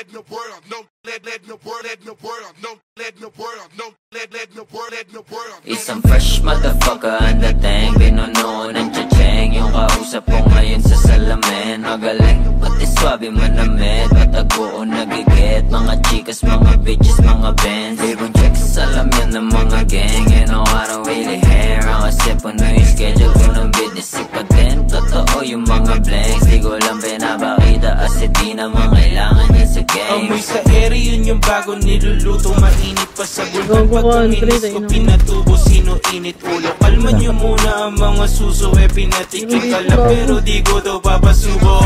letting the world know, letting the world know, letting the world know, letting the world know. Isang fresh motherfucker ang dating, binuno ng cha-cheng. Yung kausap ko ngayon sa salamin, magaling, pati swabe manamit, patago o nagigit. Mga chicas, mga bitches, mga bands, zero checks, alam yan ng mga gang. You know I don't really care, ang kasi puno yung schedule ko ng business. Sipat din, totoo yung mga blanks, di ko lang pinapakita kasi di naman kailangan yan sa game. Amoy sa ere, yun yung bago niluluto, mainit pa sa bulkan. Pagkaminis ko pinatubo, sino init ulo. Kalman nyo muna ang mga suso, pinatikim ka lang pero di ko daw papasubo.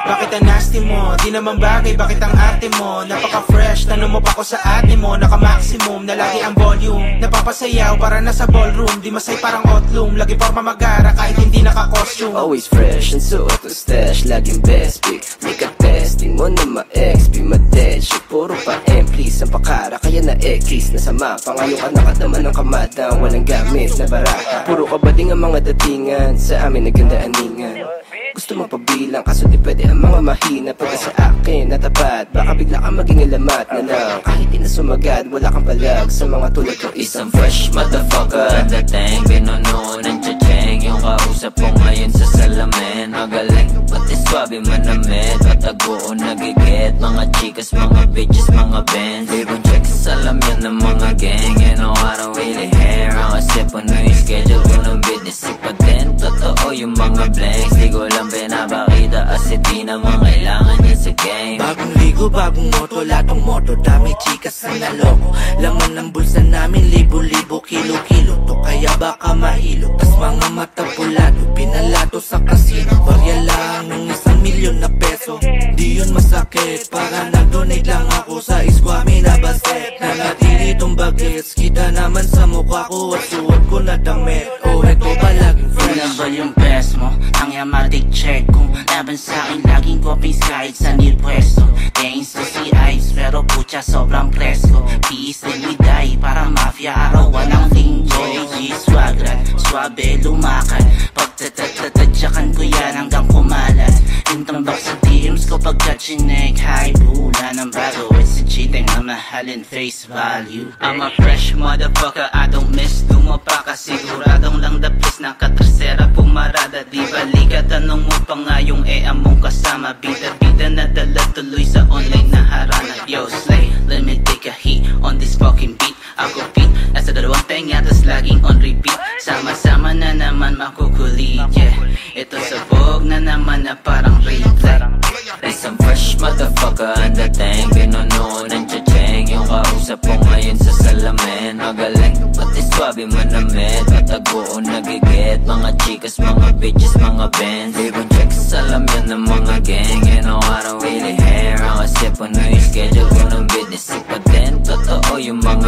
Bakit ang nasty mo? Di naman bagay, bakit ang arte mo? Napaka-fresh, tanong mo pa ko sa ate mo. Naka-maximum, na lagi ang volume. Napapasayaw, para nasa ballroom. Di masay parang otlum, lagi forma magara kahit hindi naka-costume. Always fresh and so to stash, laging best pick. Make a testing mo na ma-XP, ma-dead shit. Puro pa M-please, ang pakara kaya na-X nasama, pangayo ka nakatama ng kamada, walang gamit na baraka. Puro kabading ang mga datingan, sa amin naganda-aningan. Gusto mo pabilang, kaso di pwede ang mga mahina. Pagka sa akin natapat, baka bigla kang maging ilamat na lang. Kahit di na sumagad, wala kang palag sa mga tulad ko. Isang fresh motherfucker ang dating, binuno ng cha-cheng. Yung kausap ko ngayon sa salamin, magaling, pati swabe manamit, patago o nagigit. Mga chicas, mga bitches, mga bands, zero checks, alam yan ng mga gang. You know I don't really care, ang kasi puno yung schedule ko ng business. Sipat din, totoo yung mga blanks, di ko lang pinapakita kasi di naman kailangan yan sa game. Bagong ligo, bagong moto, latong moto, dami chikas ang naloko. Laman ng bulsa namin, libo-libo, kilo-kilo to, kaya baka mahilo. Tas mga mata pulado, pinalato sa kasino. Barya lang ng 1,000,000 na peso, di yun masakit, para nag-donate lang ako sa Iskwami na baset. Nanatili tong bagets, kita naman sa mukha ko at suot ko na damit. Oh, eto palaging fresh. Ano ba yung best mo? Ang yamatic check kung laban sa'kin, laging copies kahit sa nilpwesto. Thanks to si Ice, pero putya sobrang presko. Peace and we die, para mafia arawan ang linggo. G swagrat, swabe lumakad, pagtatatadyakan ko yan hanggang kumalat. Yung tambak sa DMs ko pagka chinek, high bula ng bago. It's a cheating na mahalin face value. I'm a fresh motherfucker, I don't miss dumapa ka. Siguradong lang the place na katrasera pumarada. Di balikat, tanong mo pa nga yung among kasama. Bida-bida na dala tuloy sa online na harana. Yo slay, let me take a hit on this fucking beat. Ako beat, nasa dalawang tenga tas laging on repeat. Sama-sama na naman makukulit, yeah. Ito sabog na naman na parang replay. Isang fresh motherfucker ang dating, binuno ng cha-cheng. Yung kausap ko ngayon sa salamin, magaling, pati swabe manamit, patago o nagigit. Mga chicas, mga bitches, mga bands, zero checks, alam yan ng mga gang. You know I don't really care, ang kasi puno yung schedule ko ng business. Sipat din, totoo yung mga